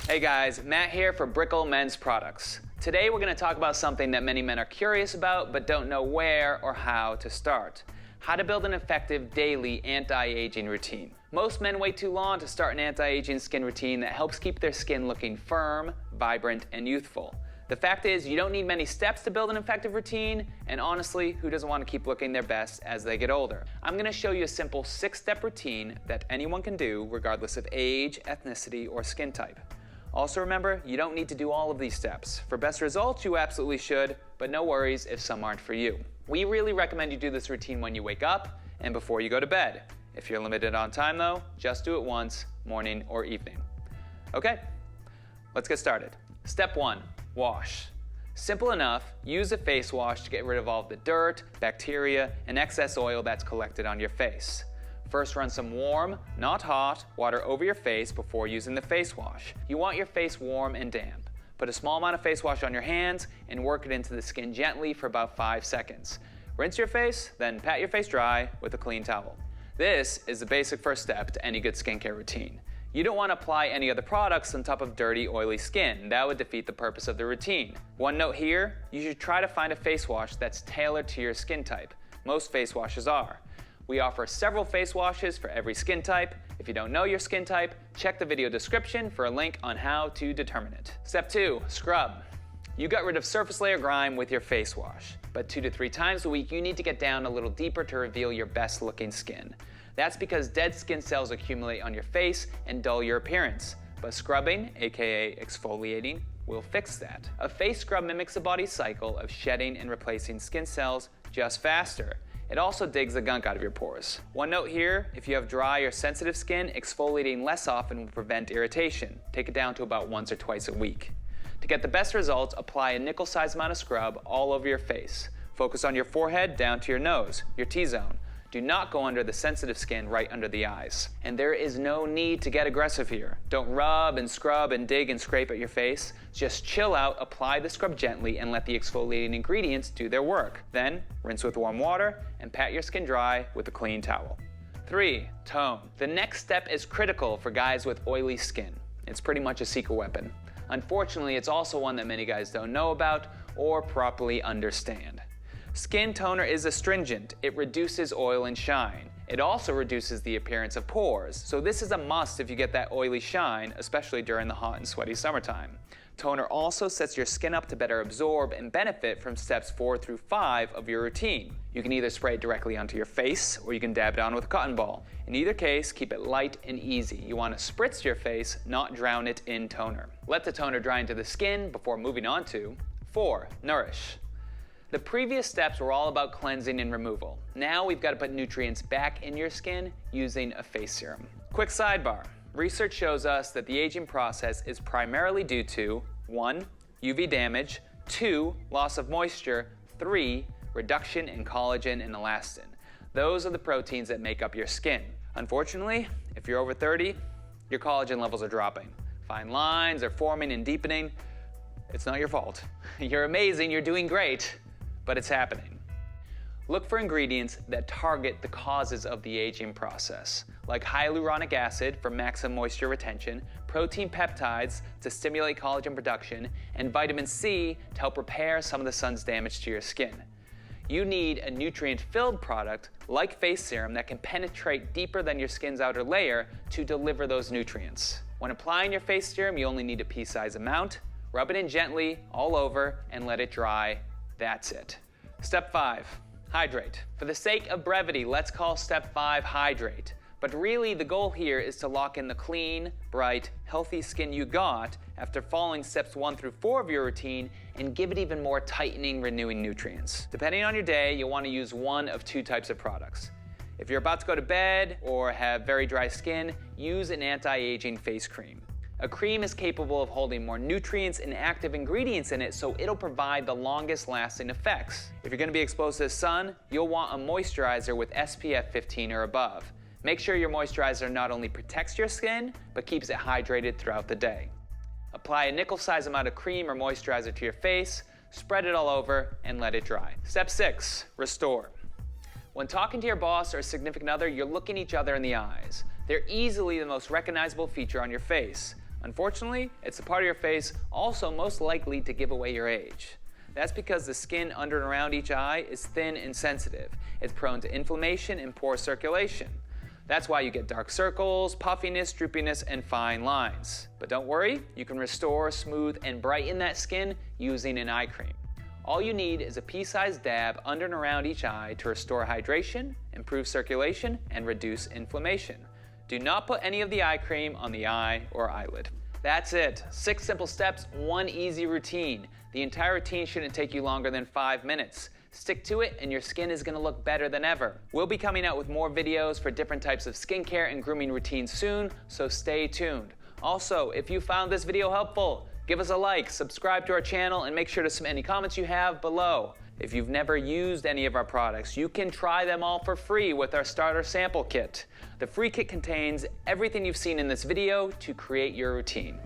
Hey guys, Matt here for Brickell Men's Products. Today we're going to talk about something that many men are curious about but don't know where or how to start. How to build an effective daily anti-aging routine. Most men wait too long to start an anti-aging skin routine that helps keep their skin looking firm, vibrant, and youthful. The fact is, you don't need many steps to build an effective routine, and honestly, who doesn't want to keep looking their best as they get older? I'm going to show you a simple 6-step routine that anyone can do regardless of age, ethnicity, or skin type. Also remember, you don't need to do all of these steps. For best results, you absolutely should, but no worries if some aren't for you. We really recommend you do this routine when you wake up and before you go to bed. If you're limited on time though, just do it once, morning or evening. Okay, let's get started. Step 1, wash. Simple enough, use a face wash to get rid of all of the dirt, bacteria, and excess oil that's collected on your face. First, run some warm, not hot, water over your face before using the face wash. You want your face warm and damp. Put a small amount of face wash on your hands and work it into the skin gently for about 5 seconds. Rinse your face, then pat your face dry with a clean towel. This is the basic first step to any good skincare routine. You don't want to apply any other products on top of dirty, oily skin. That would defeat the purpose of the routine. One note here, you should try to find a face wash that's tailored to your skin type. Most face washes are. We offer several face washes for every skin type. If you don't know your skin type, check the video description for a link on how to determine it. Step 2, scrub. You got rid of surface layer grime with your face wash, but 2 to 3 times a week you need to get down a little deeper to reveal your best looking skin. That's because dead skin cells accumulate on your face and dull your appearance, but scrubbing, aka exfoliating, will fix that. A face scrub mimics the body's cycle of shedding and replacing skin cells just faster. It also digs the gunk out of your pores. One note here, if you have dry or sensitive skin, exfoliating less often will prevent irritation. Take it down to about once or twice a week. To get the best results, apply a nickel-sized amount of scrub all over your face. Focus on your forehead down to your nose, your T-zone. Do not go under the sensitive skin right under the eyes. And there is no need to get aggressive here. Don't rub and scrub and dig and scrape at your face. Just chill out, apply the scrub gently, and let the exfoliating ingredients do their work. Then, rinse with warm water and pat your skin dry with a clean towel. 3, tone. The next step is critical for guys with oily skin. It's pretty much a secret weapon. Unfortunately, it's also one that many guys don't know about or properly understand. Skin toner is astringent. It reduces oil and shine. It also reduces the appearance of pores, so this is a must if you get that oily shine, especially during the hot and sweaty summertime. Toner also sets your skin up to better absorb and benefit from steps 4 through 5 of your routine. You can either spray it directly onto your face, or you can dab it on with a cotton ball. In either case, keep it light and easy. You want to spritz your face, not drown it in toner. Let the toner dry into the skin before moving on to 4, nourish. The previous steps were all about cleansing and removal. Now we've got to put nutrients back in your skin using a face serum. Quick sidebar. Research shows us that the aging process is primarily due to 1, UV damage, 2, loss of moisture, 3, reduction in collagen and elastin. Those are the proteins that make up your skin. Unfortunately, if you're over 30, your collagen levels are dropping. Fine lines are forming and deepening. It's not your fault. You're amazing, you're doing great. But it's happening. Look for ingredients that target the causes of the aging process, like hyaluronic acid for maximum moisture retention, protein peptides to stimulate collagen production, and vitamin C to help repair some of the sun's damage to your skin. You need a nutrient-filled product like face serum that can penetrate deeper than your skin's outer layer to deliver those nutrients. When applying your face serum, you only need a pea-sized amount. Rub it in gently all over and let it dry. That's it. Step 5, hydrate. For the sake of brevity, let's call step 5 hydrate. But really, the goal here is to lock in the clean, bright, healthy skin you got after following steps 1 through 4 of your routine and give it even more tightening, renewing nutrients. Depending on your day, you'll want to use one of 2 types of products. If you're about to go to bed or have very dry skin, use an anti-aging face cream. A cream is capable of holding more nutrients and active ingredients in it, so it'll provide the longest lasting effects. If you're going to be exposed to the sun, you'll want a moisturizer with SPF 15 or above. Make sure your moisturizer not only protects your skin, but keeps it hydrated throughout the day. Apply a nickel-sized amount of cream or moisturizer to your face, spread it all over, and let it dry. Step 6, restore. When talking to your boss or a significant other, you're looking each other in the eyes. They're easily the most recognizable feature on your face. Unfortunately, it's the part of your face also most likely to give away your age. That's because the skin under and around each eye is thin and sensitive. It's prone to inflammation and poor circulation. That's why you get dark circles, puffiness, droopiness, and fine lines. But don't worry, you can restore, smooth, and brighten that skin using an eye cream. All you need is a pea-sized dab under and around each eye to restore hydration, improve circulation, and reduce inflammation. Do not put any of the eye cream on the eye or eyelid. That's it. 6 simple steps, 1 easy routine. The entire routine shouldn't take you longer than 5 minutes. Stick to it and your skin is gonna look better than ever. We'll be coming out with more videos for different types of skincare and grooming routines soon, so stay tuned. Also, if you found this video helpful, give us a like, subscribe to our channel, and make sure to submit any comments you have below. If you've never used any of our products, you can try them all for free with our starter sample kit. The free kit contains everything you've seen in this video to create your routine.